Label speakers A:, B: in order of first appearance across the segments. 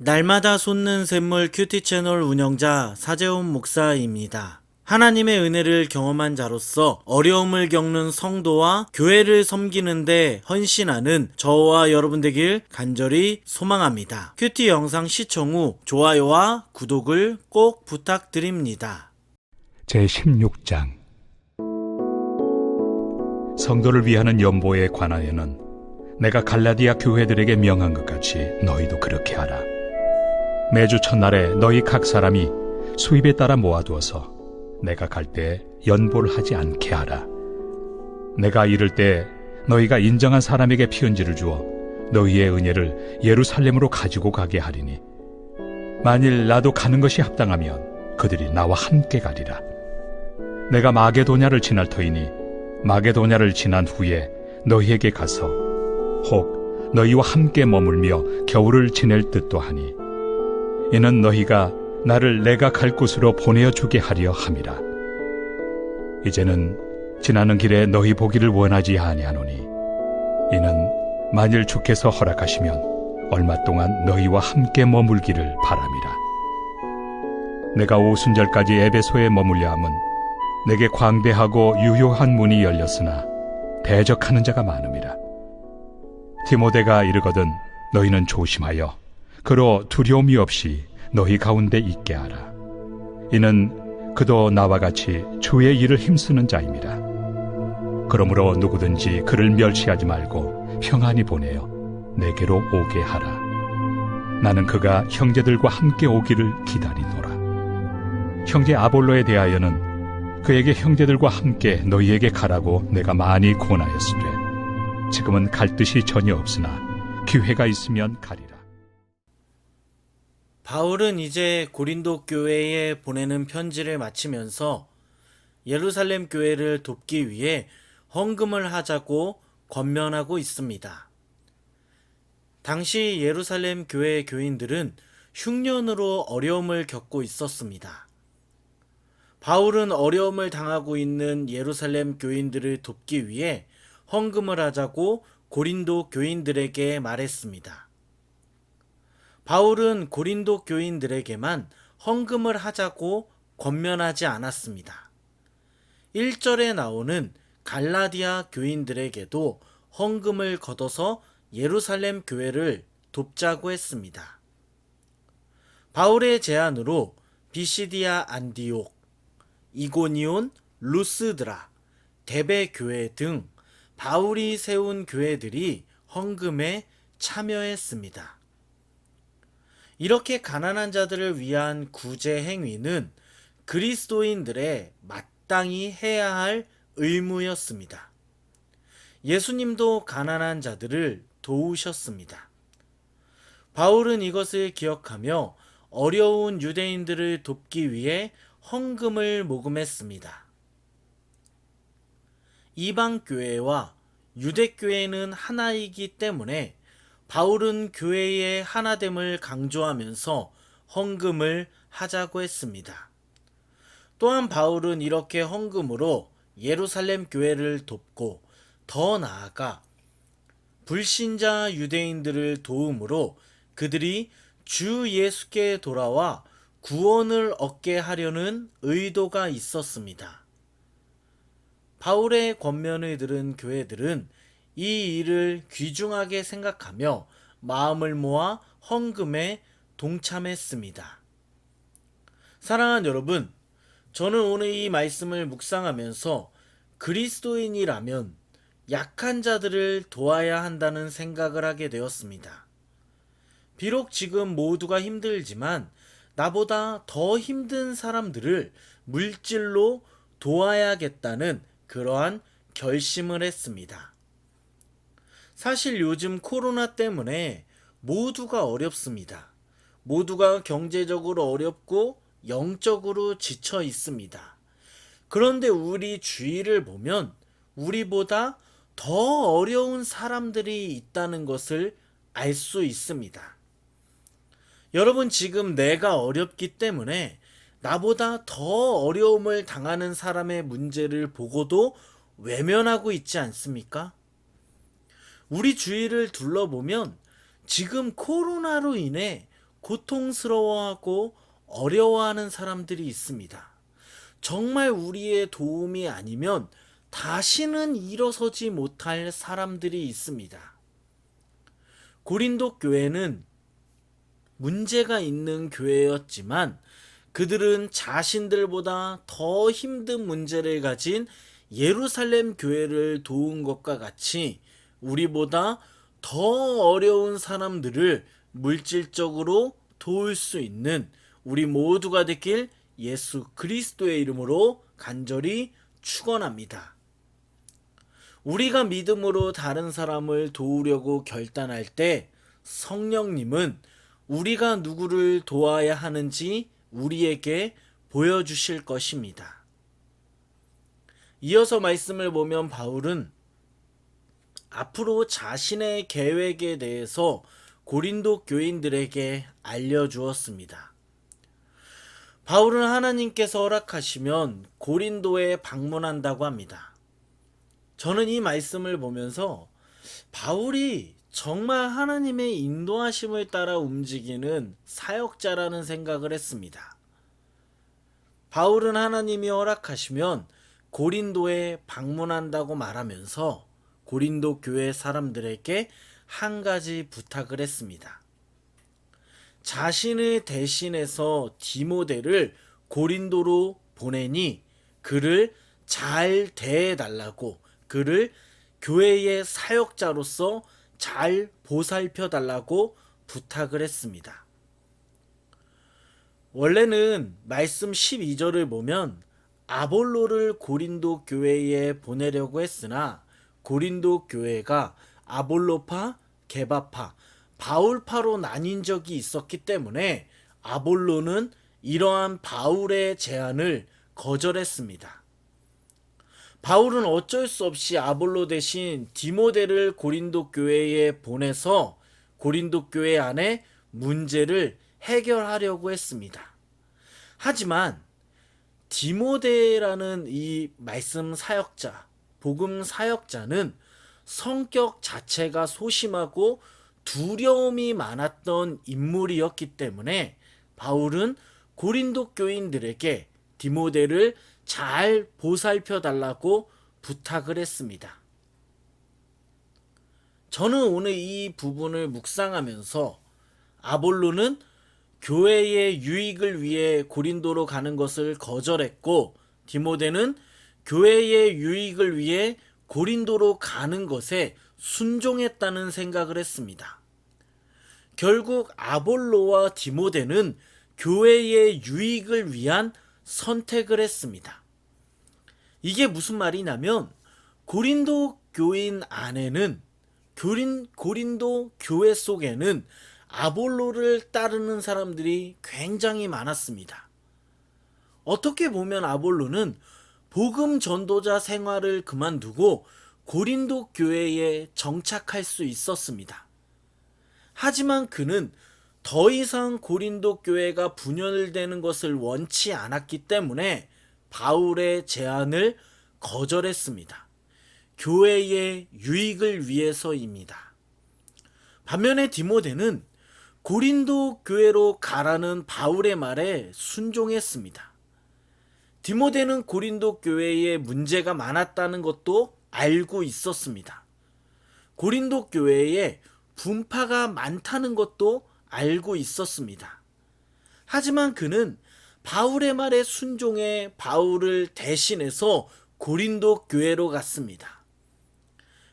A: 날마다 솟는 샘물 큐티 채널 운영자 사재훈 목사입니다. 하나님의 은혜를 경험한 자로서 어려움을 겪는 성도와 교회를 섬기는데 헌신하는 저와 여러분 되길 간절히 소망합니다. 큐티 영상 시청 후 좋아요와 구독을 꼭 부탁드립니다.
B: 제16장 성도를 위하는 연보에 관하여는 내가 갈라디아 교회들에게 명한 것 같이 너희도 그렇게 하라. 매주 첫날에 너희 각 사람이 수입에 따라 모아두어서 내가 갈 때 연보를 하지 않게 하라. 내가 이를 때 너희가 인정한 사람에게 피은지를 주어 너희의 은혜를 예루살렘으로 가지고 가게 하리니 만일 나도 가는 것이 합당하면 그들이 나와 함께 가리라. 내가 마게도냐를 지날 터이니 마게도냐를 지난 후에 너희에게 가서 혹 너희와 함께 머물며 겨울을 지낼 듯도 하니 이는 너희가 나를 내가 갈 곳으로 보내어주게 하려 함이라. 이제는 지나는 길에 너희 보기를 원하지 아니하노니 이는 만일 주께서 허락하시면 얼마 동안 너희와 함께 머물기를 바람이라. 내가 오순절까지 에베소에 머물려 함은 내게 광대하고 유효한 문이 열렸으나 대적하는 자가 많음이라. 디모데가 이르거든 너희는 조심하여 그로 두려움이 없이 너희 가운데 있게 하라. 이는 그도 나와 같이 주의 일을 힘쓰는 자임이라. 그러므로 누구든지 그를 멸시하지 말고 평안히 보내어 내게로 오게 하라. 나는 그가 형제들과 함께 오기를 기다리노라. 형제 아볼로에 대하여는 그에게 형제들과 함께 너희에게 가라고 내가 많이 권하였으되 지금은 갈 뜻이 전혀 없으나 기회가 있으면 가리라.
A: 바울은 이제 고린도 교회에 보내는 편지를 마치면서 예루살렘 교회를 돕기 위해 헌금을 하자고 권면하고 있습니다. 당시 예루살렘 교회 교인들은 흉년으로 어려움을 겪고 있었습니다. 바울은 어려움을 당하고 있는 예루살렘 교인들을 돕기 위해 헌금을 하자고 고린도 교인들에게 말했습니다. 바울은 고린도 교인들에게만 헌금을 하자고 권면하지 않았습니다. 1절에 나오는 갈라디아 교인들에게도 헌금을 걷어서 예루살렘 교회를 돕자고 했습니다. 바울의 제안으로 비시디아 안디옥, 이고니온, 루스드라, 데베 교회 등 바울이 세운 교회들이 헌금에 참여했습니다. 이렇게 가난한 자들을 위한 구제 행위는 그리스도인들의 마땅히 해야 할 의무였습니다. 예수님도 가난한 자들을 도우셨습니다. 바울은 이것을 기억하며 어려운 유대인들을 돕기 위해 헌금을 모금했습니다. 이방 교회와 유대 교회는 하나이기 때문에 바울은 교회의 하나됨을 강조하면서 헌금을 하자고 했습니다. 또한 바울은 이렇게 헌금으로 예루살렘 교회를 돕고 더 나아가 불신자 유대인들을 도움으로 그들이 주 예수께 돌아와 구원을 얻게 하려는 의도가 있었습니다. 바울의 권면을 들은 교회들은 이 일을 귀중하게 생각하며 마음을 모아 헌금에 동참했습니다. 사랑하는 여러분, 저는 오늘 이 말씀을 묵상하면서 그리스도인이라면 약한 자들을 도와야 한다는 생각을 하게 되었습니다. 비록 지금 모두가 힘들지만 나보다 더 힘든 사람들을 물질로 도와야겠다는 그러한 결심을 했습니다. 사실 요즘 코로나 때문에 모두가 어렵습니다. 모두가 경제적으로 어렵고 영적으로 지쳐 있습니다. 그런데 우리 주위를 보면 우리보다 더 어려운 사람들이 있다는 것을 알 수 있습니다. 여러분, 지금 내가 어렵기 때문에 나보다 더 어려움을 당하는 사람의 문제를 보고도 외면하고 있지 않습니까? 우리 주위를 둘러보면 지금 코로나로 인해 고통스러워하고 어려워하는 사람들이 있습니다. 정말 우리의 도움이 아니면 다시는 일어서지 못할 사람들이 있습니다. 고린도 교회는 문제가 있는 교회였지만 그들은 자신들보다 더 힘든 문제를 가진 예루살렘 교회를 도운 것과 같이 우리보다 더 어려운 사람들을 물질적으로 도울 수 있는 우리 모두가 되길 예수 그리스도의 이름으로 간절히 축원합니다. 우리가 믿음으로 다른 사람을 도우려고 결단할 때 성령님은 우리가 누구를 도와야 하는지 우리에게 보여주실 것입니다. 이어서 말씀을 보면 바울은 앞으로 자신의 계획에 대해서 고린도 교인들에게 알려주었습니다. 바울은 하나님께서 허락하시면 고린도에 방문한다고 합니다. 저는 이 말씀을 보면서 바울이 정말 하나님의 인도하심을 따라 움직이는 사역자라는 생각을 했습니다. 바울은 하나님이 허락하시면 고린도에 방문한다고 말하면서 고린도 교회 사람들에게 한 가지 부탁을 했습니다. 자신을 대신해서 디모데를 고린도로 보내니 그를 잘 대해달라고, 그를 교회의 사역자로서 잘 보살펴달라고 부탁을 했습니다. 원래는 말씀 12절을 보면 아볼로를 고린도 교회에 보내려고 했으나 고린도 교회가 아볼로파, 게바파, 바울파로 나뉜 적이 있었기 때문에 아볼로는 이러한 바울의 제안을 거절했습니다. 바울은 어쩔 수 없이 아볼로 대신 디모데를 고린도 교회에 보내서 고린도 교회 안에 문제를 해결하려고 했습니다. 하지만 디모데라는 이 말씀 사역자, 복음 사역자는 성격 자체가 소심하고 두려움이 많았던 인물이었기 때문에 바울은 고린도 교인들에게 디모데를 잘 보살펴 달라고 부탁을 했습니다. 저는 오늘 이 부분을 묵상하면서 아볼로는 교회의 유익을 위해 고린도로 가는 것을 거절했고 디모데는 교회의 유익을 위해 고린도로 가는 것에 순종했다는 생각을 했습니다. 결국 아볼로와 디모데는 교회의 유익을 위한 선택을 했습니다. 이게 무슨 말이냐면 고린도 교인 안에는 고린도 교회 속에는 아볼로를 따르는 사람들이 굉장히 많았습니다. 어떻게 보면 아볼로는 복음 전도자 생활을 그만두고 고린도 교회에 정착할 수 있었습니다. 하지만 그는 더 이상 고린도 교회가 분열되는 것을 원치 않았기 때문에 바울의 제안을 거절했습니다. 교회의 유익을 위해서입니다. 반면에 디모데는 고린도 교회로 가라는 바울의 말에 순종했습니다. 디모데는 고린도 교회에 문제가 많았다는 것도 알고 있었습니다. 고린도 교회에 분파가 많다는 것도 알고 있었습니다. 하지만 그는 바울의 말에 순종해 바울을 대신해서 고린도 교회로 갔습니다.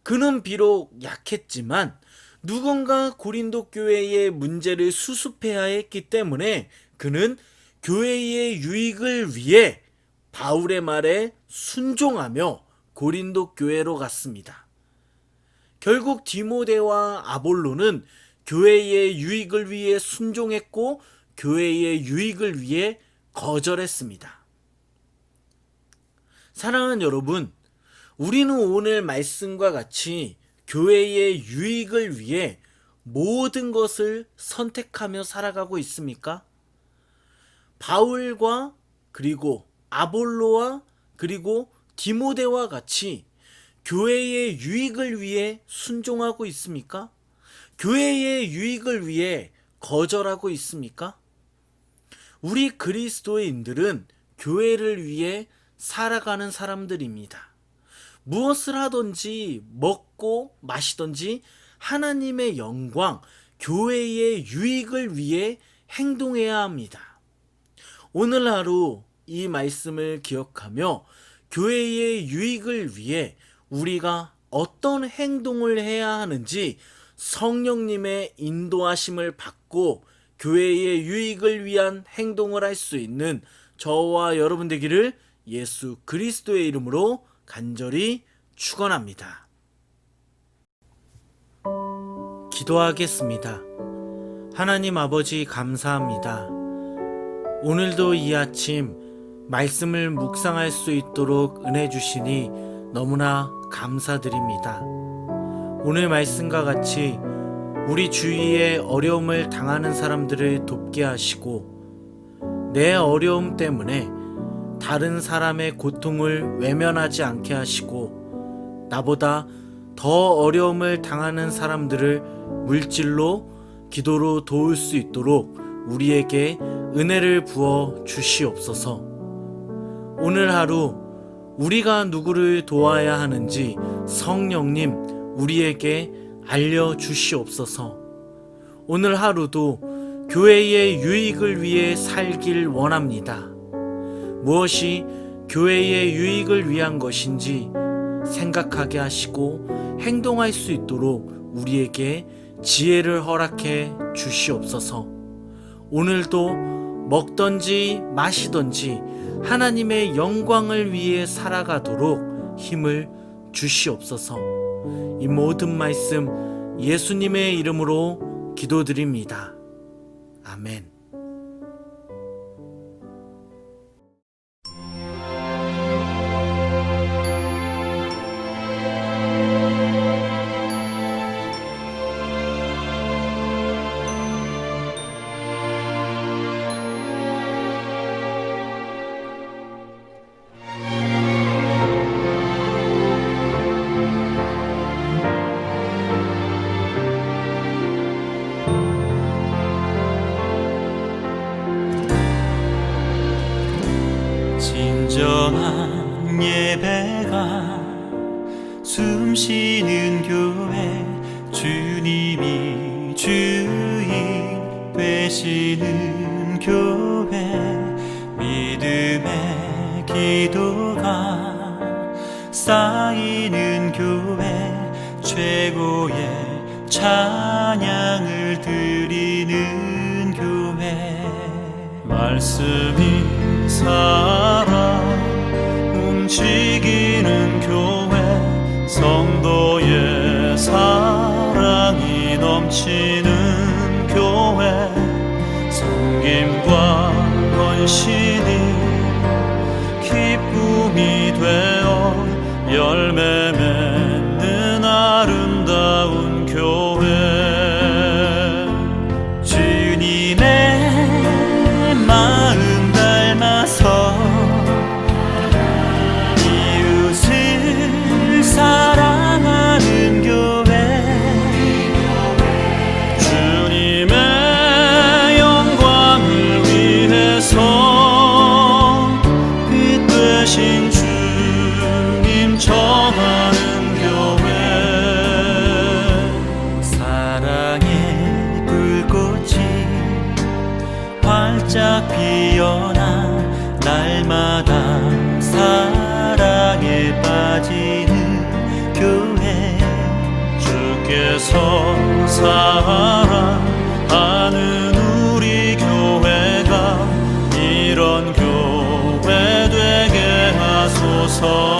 A: 그는 비록 약했지만 누군가 고린도 교회의 문제를 수습해야 했기 때문에 그는 교회의 유익을 위해 바울의 말에 순종하며 고린도 교회로 갔습니다. 결국 디모데와 아볼로는 교회의 유익을 위해 순종했고 교회의 유익을 위해 거절했습니다. 사랑하는 여러분, 우리는 오늘 말씀과 같이 교회의 유익을 위해 모든 것을 선택하며 살아가고 있습니까? 바울과 그리고 아볼로와 그리고 디모데와 같이 교회의 유익을 위해 순종하고 있습니까? 교회의 유익을 위해 거절하고 있습니까? 우리 그리스도인들은 교회를 위해 살아가는 사람들입니다. 무엇을 하든지 먹고 마시든지 하나님의 영광, 교회의 유익을 위해 행동해야 합니다. 오늘 하루 이 말씀을 기억하며 교회의 유익을 위해 우리가 어떤 행동을 해야 하는지 성령님의 인도하심을 받고 교회의 유익을 위한 행동을 할 수 있는 저와 여러분 되기를 예수 그리스도의 이름으로 간절히 축원합니다. 기도하겠습니다. 하나님 아버지 감사합니다. 오늘도 이 아침 말씀을 묵상할 수 있도록 은혜 주시니 너무나 감사드립니다. 오늘 말씀과 같이 우리 주위에 어려움을 당하는 사람들을 돕게 하시고 내 어려움 때문에 다른 사람의 고통을 외면하지 않게 하시고 나보다 더 어려움을 당하는 사람들을 물질로 기도로 도울 수 있도록 우리에게 은혜를 부어 주시옵소서. 오늘 하루 우리가 누구를 도와야 하는지 성령님 우리에게 알려주시옵소서. 오늘 하루도 교회의 유익을 위해 살길 원합니다. 무엇이 교회의 유익을 위한 것인지 생각하게 하시고 행동할 수 있도록 우리에게 지혜를 허락해 주시옵소서. 오늘도 먹든지 마시든지 하나님의 영광을 위해 살아가도록 힘을 주시옵소서. 이 모든 말씀 예수님의 이름으로 기도드립니다. 아멘.
C: 진정한 예배가 숨쉬는 교회, 주님이 주인 되시는 교회, 믿음의 기도가 쌓이는 교회, 최고의 찬양을 드리는 교회. 말씀이 살아 움직이는 교회, 성도의 사랑이 넘치는 교회, 섬김과 헌신이 기쁨이 되어 열매 맺는 아름다운 교회. 주님의 마음 닮아서 이웃을 사랑하는 교회, 주님의 영광을 위해서 빛 되신 주님 전하는 교회. 사랑의 불꽃이 활짝 피어나 날마다 사랑에 빠지는 교회, 주께서 사랑하는 우리 교회가 이런 교회 되게 하소서.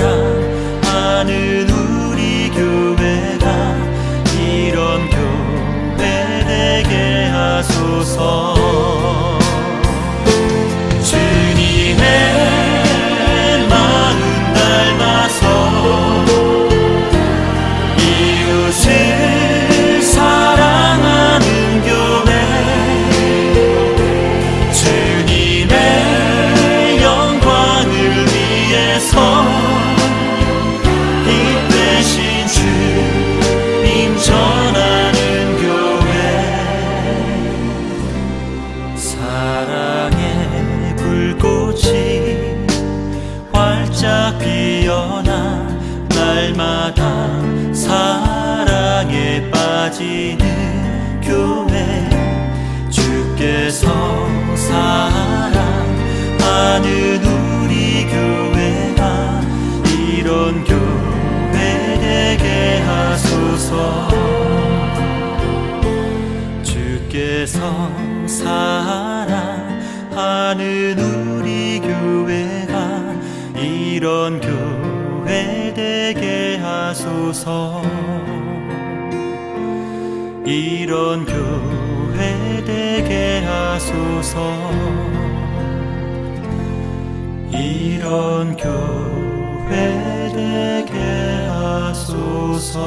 C: 사랑하는 우리 교회가 이런 교회 되게 하소서. 주님의 마음 닮아서 이웃을 사랑하는 교회, 주님의 영광을 위해서 이 되신 주님 전하는 교회, 사랑의 불꽃이 활짝 피어나 날마다 사랑에 빠지는 교회, 주께서 사랑하는 우리 교회가 이런 교회 되게 하소서. 주께서 사랑하는 우리 교회가 이런 교회 되게 하소서. 이런 교회 되게 하소서. 이런 교회 되게 하소서.